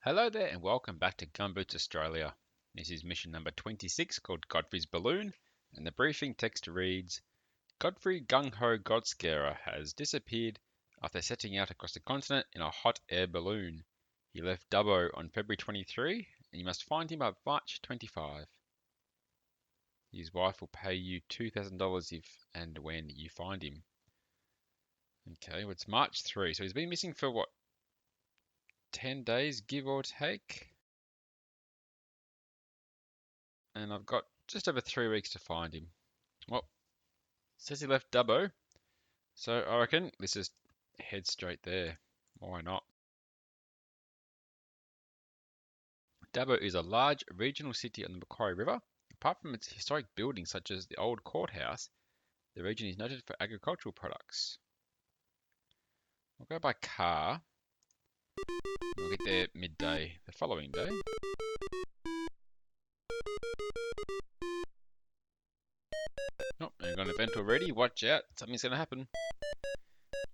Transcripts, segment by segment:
Hello there and welcome back to Gumboots Australia. This is mission number 26 called Godfrey's Balloon, and the briefing text reads, Godfrey Gung-Ho Godscarer has disappeared after setting out across the continent in a hot air balloon. He left Dubbo on February 23 and you must find him by March 25. His wife will pay you $2,000 if and when you find him. Okay, well, it's March 3, so he's been missing for what, 10 days, give or take? And I've got just over 3 weeks to find him. Well, it says he left Dubbo, so I reckon let's just head straight there. Why not? Dubbo is a large regional city on the Macquarie River. Apart from its historic buildings such as the old courthouse, the region is noted for agricultural products. We'll go by car. We'll get there midday the following day. Oh, I've got an event already. Watch out, something's going to happen.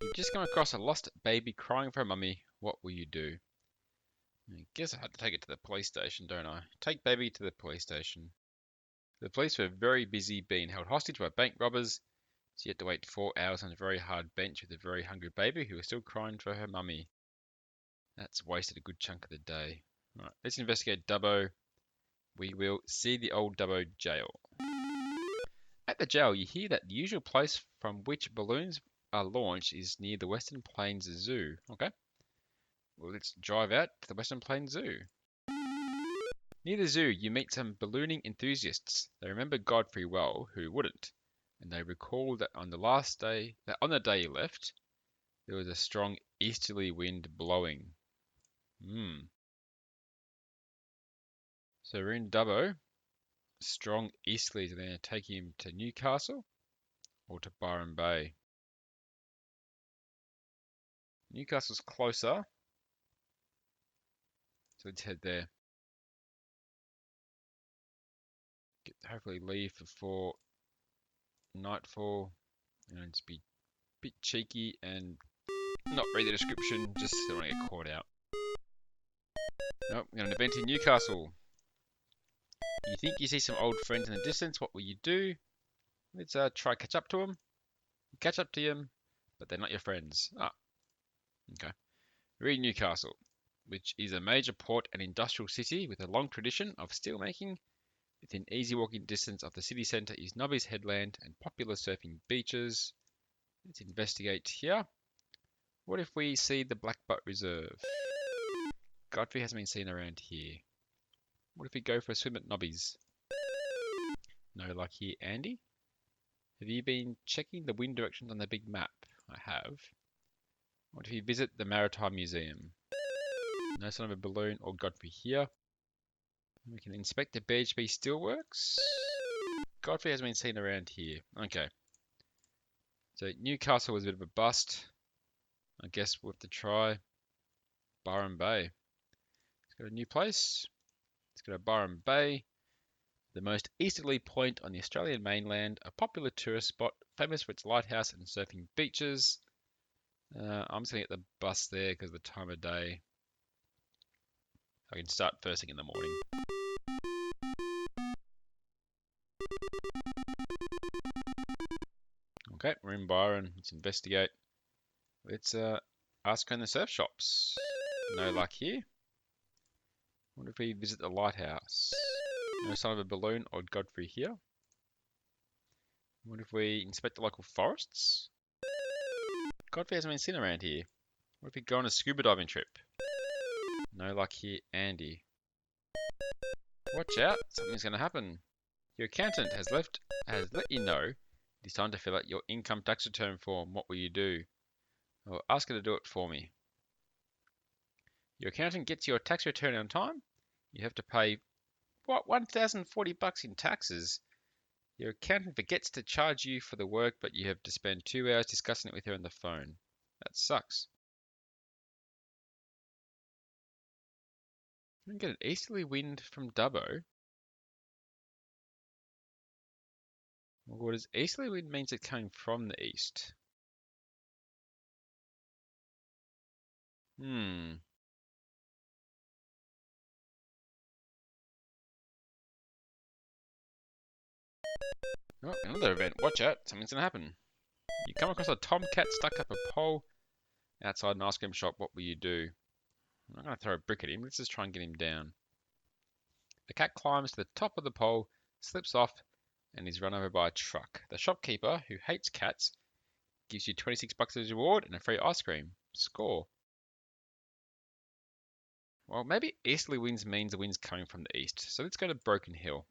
You've just come across a lost baby crying for a mummy. What will you do? I guess I had to take it to the police station, don't I? Take baby to the police station. The police were very busy being held hostage by bank robbers, so you had to wait 4 hours on a very hard bench with a very hungry baby who was still crying for her mummy. That's wasted a good chunk of the day. Right, let's investigate Dubbo. We will see the old Dubbo jail. At the jail, you hear that the usual place from which balloons are launched is near the Western Plains Zoo. Okay. Well, let's drive out to the Western Plains Zoo. Near the zoo, you meet some ballooning enthusiasts. They remember Godfrey well, who wouldn't, and they recall that on the day he left, there was a strong easterly wind blowing. So we're in Dubbo. Strong easterlies are going to take him to Newcastle or to Byron Bay. Newcastle's closer, so let's head there. Hopefully leave before nightfall and just be a bit cheeky and not read the description, just don't want to get caught out. Nope, we've got an event in Newcastle. You think you see some old friends in the distance, what will you do? Let's try catch up to them. You catch up to them, but they're not your friends. Okay. We're in Newcastle, which is a major port and industrial city with a long tradition of steelmaking. Within easy walking distance of the city centre is Nobby's Headland and popular surfing beaches. Let's investigate here. What if we see the Black Butt Reserve? Godfrey hasn't been seen around here. What if we go for a swim at Nobby's? No luck here, Andy. Have you been checking the wind directions on the big map? I have. What if we visit the Maritime Museum? No sign of a balloon or Godfrey here. We can inspect the BHP Steelworks. Godfrey has been seen around here. Okay. So Newcastle was a bit of a bust. I guess we'll have to try Byron Bay. Let's go to a new place. Let's go to Byron Bay, the most easterly point on the Australian mainland, a popular tourist spot famous for its lighthouse and surfing beaches. I'm just going to get the bus there because of the time of day. I can start first thing in the morning. Okay, we're in Byron. Let's investigate. Let's ask around the surf shops. No luck here. What if we visit the lighthouse? No sign of a balloon or Godfrey here. What if we inspect the local forests? Godfrey hasn't been seen around here. What if we go on a scuba diving trip? No luck here, Andy. Watch out, something's going to happen. Your accountant has let you know it is time to fill out your income tax return form. What will you do? I'll ask her to do it for me. Your accountant gets your tax return on time. You have to pay, what, $1,040 in taxes. Your accountant forgets to charge you for the work, but you have to spend 2 hours discussing it with her on the phone. That sucks. We get an easterly wind from Dubbo. Well, what does easterly wind means? It's coming from the east. Oh, another event. Watch out, something's gonna happen. You come across a tomcat stuck up a pole outside an ice cream shop. What will you do? I'm not gonna throw a brick at him. Let's just try and get him down. The cat climbs to the top of the pole, slips off, and is run over by a truck. The shopkeeper, who hates cats, gives you 26 bucks as a reward and a free ice cream. Score. Well, maybe easterly winds means the wind's coming from the east. So let's go to Broken Hill.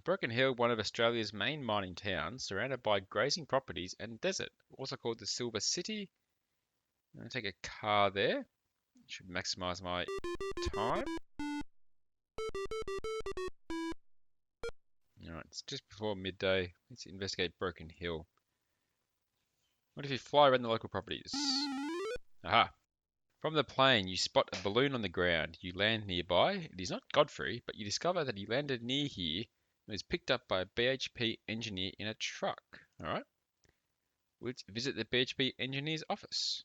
Broken Hill, one of Australia's main mining towns, surrounded by grazing properties and desert, also called the Silver City. I'm going to take a car there. Should maximize my time. Alright, it's just before midday. Let's investigate Broken Hill. What if you fly around the local properties? Aha! From the plane, you spot a balloon on the ground. You land nearby. It is not Godfrey, but you discover that he landed near here and was picked up by a BHP engineer in a truck. Alright. Let's visit the BHP engineer's office.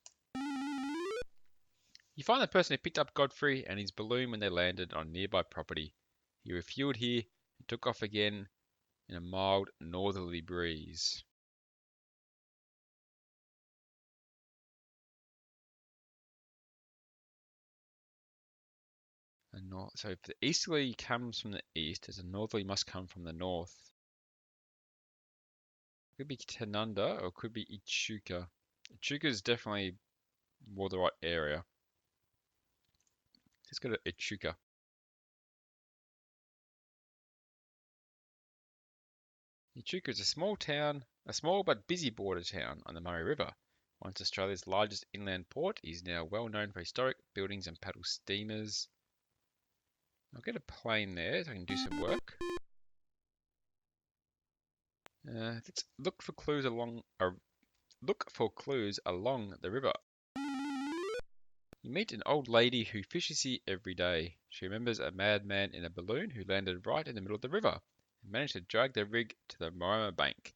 You find the person who picked up Godfrey and his balloon when they landed on nearby property. He refueled here and took off again in a mild northerly breeze. So if the easterly comes from the east, as a northerly must come from the north. It could be Tanunda or it could be Echuca. Echuca is definitely more the right area. Let's go to Echuca. Echuca is a small town, a small but busy border town on the Murray River. Once Australia's largest inland port, is now well known for historic buildings and paddle steamers. I'll get a plane there so I can do some work. Let's look for clues along the river. You meet an old lady who fishes here every day. She remembers a madman in a balloon who landed right in the middle of the river and managed to drag the rig to the Moama bank.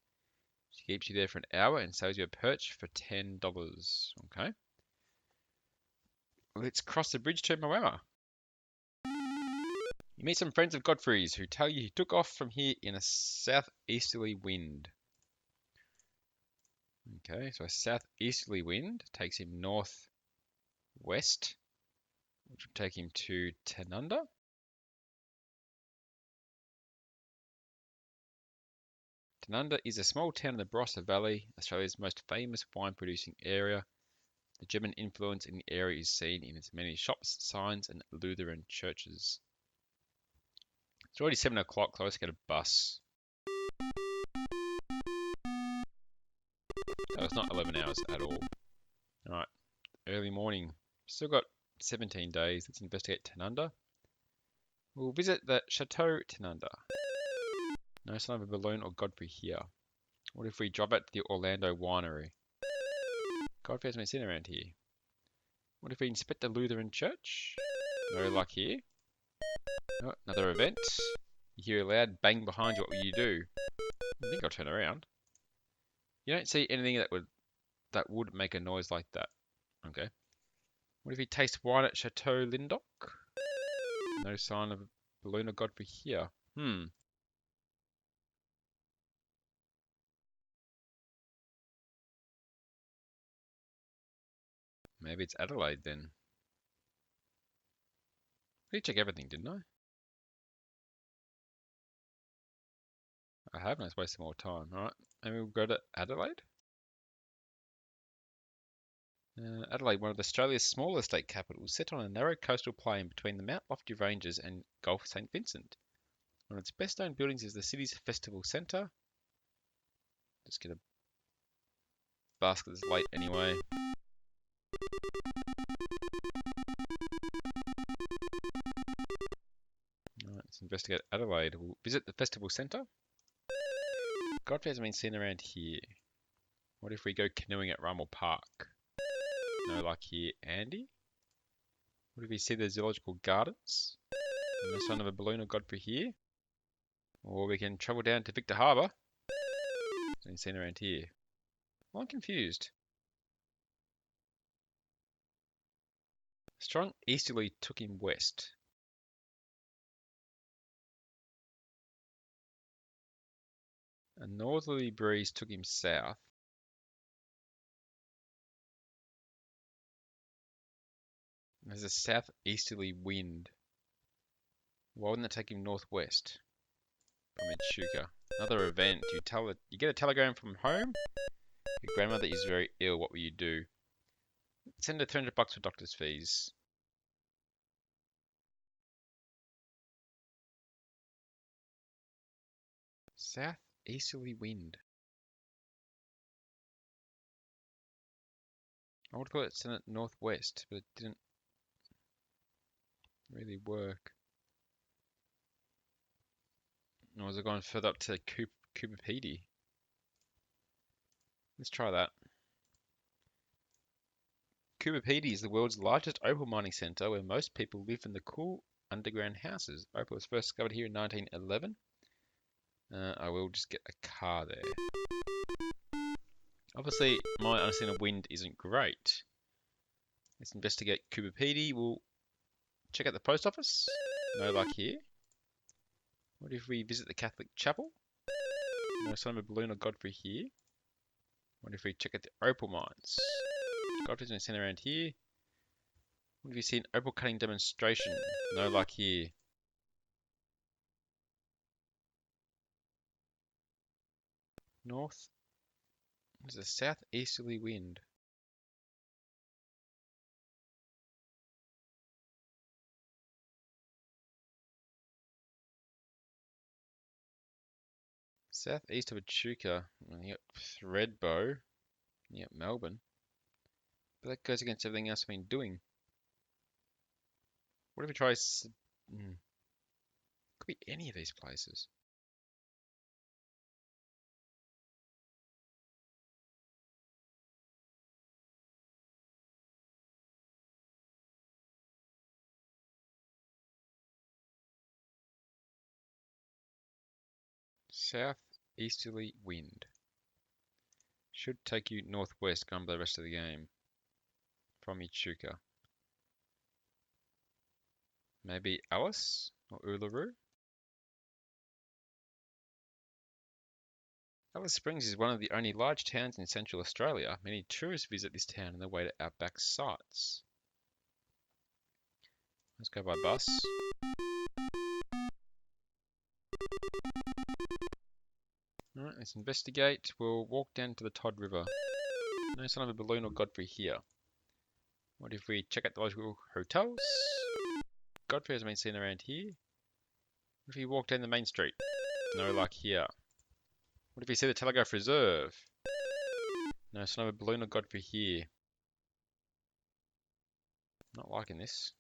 She keeps you there for an hour and sells you a perch for $10. Okay. Let's cross the bridge to Moama. You meet some friends of Godfrey's who tell you he took off from here in a southeasterly wind. Okay, so a southeasterly wind takes him northwest, which will take him to Tanunda. Tanunda is a small town in the Barossa Valley, Australia's most famous wine-producing area. The German influence in the area is seen in its many shops, signs, and Lutheran churches. It's already 7 o'clock, so let's get a bus. Oh, it's not 11 hours at all. Alright, early morning. Still got 17 days. Let's investigate Tanunda. We'll visit the Chateau Tanunda. No sign of a balloon or Godfrey here. What if we drop at the Orlando Winery? Godfrey hasn't been seen around here. What if we inspect the Lutheran church? No luck here. Oh, another event. You hear a loud bang behind you. What will you do? I think I'll turn around. You don't see anything that would make a noise like that. Okay. What if you taste wine at Chateau Lindoc? No sign of a balloon or Godfrey here. Maybe it's Adelaide then. I did check everything, didn't I? I have, and I wasted more time. Alright, and we'll go to Adelaide. Adelaide, one of Australia's smaller state capitals, set on a narrow coastal plain between the Mount Lofty Ranges and Gulf St. Vincent. One of its best known buildings is the city's festival centre. Just get a basket that's late anyway. Alright, let's investigate Adelaide. We'll visit the festival centre. Godfrey hasn't been seen around here. What if we go canoeing at Rummel Park? No luck here. Andy? What if we see the zoological gardens? No sign of a balloon or Godfrey here. Or we can travel down to Victor Harbour. Hasn't been seen around here. Well, I'm confused. Strong easterly took him west. A northerly breeze took him south. There's a southeasterly wind. Why wouldn't that take him northwest from Echuca? Another event. You get a telegram from home. Your grandmother is very ill. What will you do? Send her $300 for doctor's fees. Southeasterly wind. I would have thought it sent it northwest, but it didn't really work. Or was it going further up to Cooper Pedy? Let's try that. Cooper Pedy is the world's largest opal mining centre where most people live in the cool underground houses. Opal was first discovered here in 1911. I will just get a car there. Obviously, my understanding of wind isn't great. Let's investigate Cooper Pedy. We'll check out the post office. No luck here. What if we visit the Catholic chapel? No sign of a balloon or Godfrey here. What if we check out the opal mines? Godfrey's been sent around here. What if you see an opal cutting demonstration? No luck here. North. There's a southeasterly wind. Southeast of Echuca. You got Threadbow. You got Melbourne. But that goes against everything else I've been doing. What if we try... Could be any of these places. Southeasterly wind. Should take you northwest, going by the rest of the game. From Echuca. Maybe Alice or Uluru? Alice Springs is one of the only large towns in Central Australia. Many tourists visit this town on their way to outback sites. Let's go by bus. Alright, let's investigate. We'll walk down to the Todd River. No sign of a balloon or Godfrey here. What if we check out the local hotels? Godfrey has been seen around here. What if we walk down the main street? No luck here. What if we see the Telegraph Reserve? No sign of a balloon or Godfrey here. Not liking this.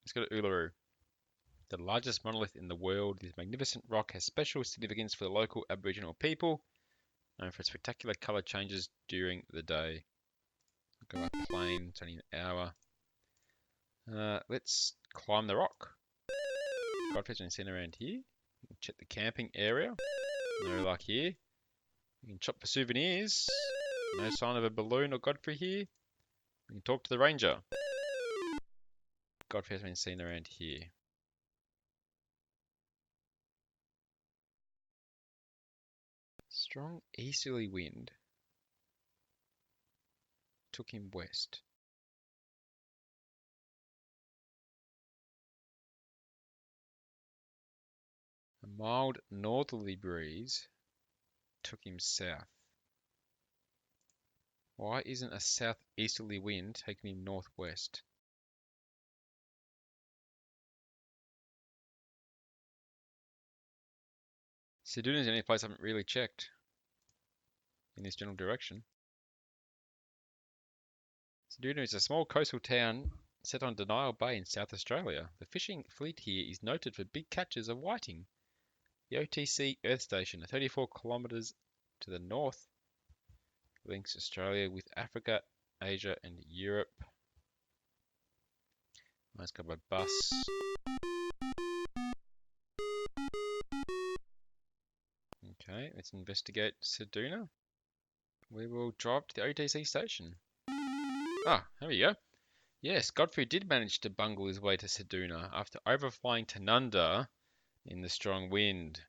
Let's go to Uluru. The largest monolith in the world, this magnificent rock has special significance for the local Aboriginal people, known for spectacular colour changes during the day. Go by plane, it's only an hour. Let's climb the rock. Godfrey's been seen around here. Check the camping area. No luck here. We can shop for souvenirs. No sign of a balloon or Godfrey here. We can talk to the ranger. Godfrey has been seen around here. Strong easterly wind took him west. A mild northerly breeze took him south. Why isn't a southeasterly wind taking him northwest? Seduna is the only place I haven't really checked in this general direction. Seduna is a small coastal town set on Denial Bay in South Australia. The fishing fleet here is noted for big catches of whiting. The OTC Earth Station, 34 kilometres to the north, links Australia with Africa, Asia and Europe. Let's go by bus. Okay, let's investigate Seduna. We will drive to the OTC station. Ah, here we go. Yes, Godfrey did manage to bungle his way to Seduna after overflying Tanunda in the strong wind.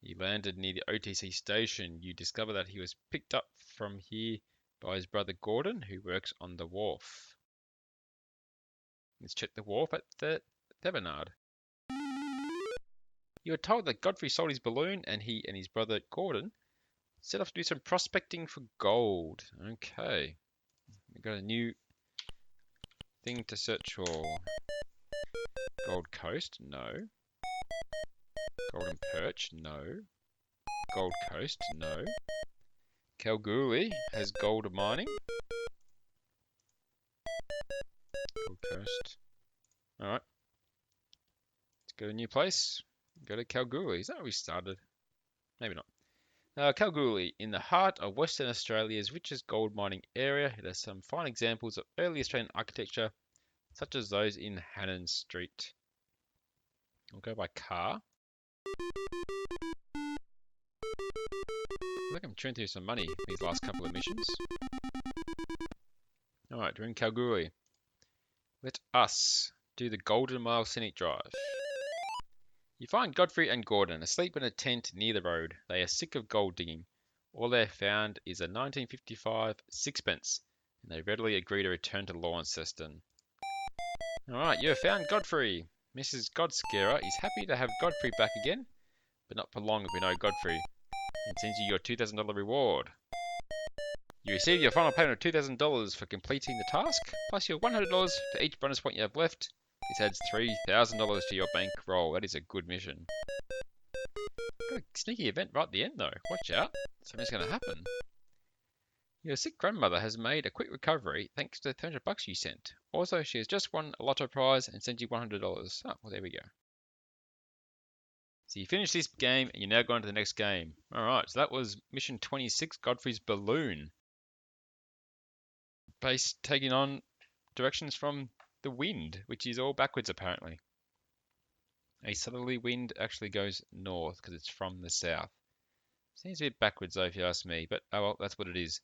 He landed near the OTC station. You discover that he was picked up from here by his brother Gordon, who works on the wharf. Let's check the wharf at the Thevenard. You were told that Godfrey sold his balloon and he and his brother Gordon set off to do some prospecting for gold. Okay. We've got a new thing to search for. Gold Coast? No. Golden Perch? No. Gold Coast? No. Kalgoorlie has gold mining. Gold Coast. Alright. Let's go to a new place. Go to Kalgoorlie. Is that where we started? Maybe not. Kalgoorlie, in the heart of Western Australia's richest gold mining area, it has some fine examples of early Australian architecture, such as those in Hannan Street. We'll go by car. I think I'm chewing through some money these last couple of missions. Alright, we're in Kalgoorlie. Let us do the Golden Mile Scenic Drive. You find Godfrey and Gordon asleep in a tent near the road. They are sick of gold digging. All they found is a 1955 sixpence, and they readily agree to return to Launceston. Alright, you have found Godfrey. Mrs. Godscarer is happy to have Godfrey back again, but not for long if we know Godfrey, and sends you your $2,000 reward. You receive your final payment of $2,000 for completing the task, plus your $100 for each bonus point you have left. This adds $3,000 to your bankroll. That is a good mission. Got a sneaky event right at the end though. Watch out. Something's going to happen. Your sick grandmother has made a quick recovery thanks to the $300 you sent. Also, she has just won a lotto prize and sent you $100. Oh, well, there we go. So you finish this game and you're now going to the next game. Alright, so that was mission 26, Godfrey's Balloon. Base taking on directions from the wind, which is all backwards apparently. A southerly wind actually goes north because it's from the south. Seems a bit backwards though if you ask me, but oh well, that's what it is.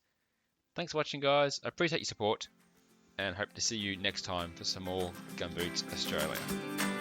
Thanks for watching guys, I appreciate your support and hope to see you next time for some more Gumboots Australia.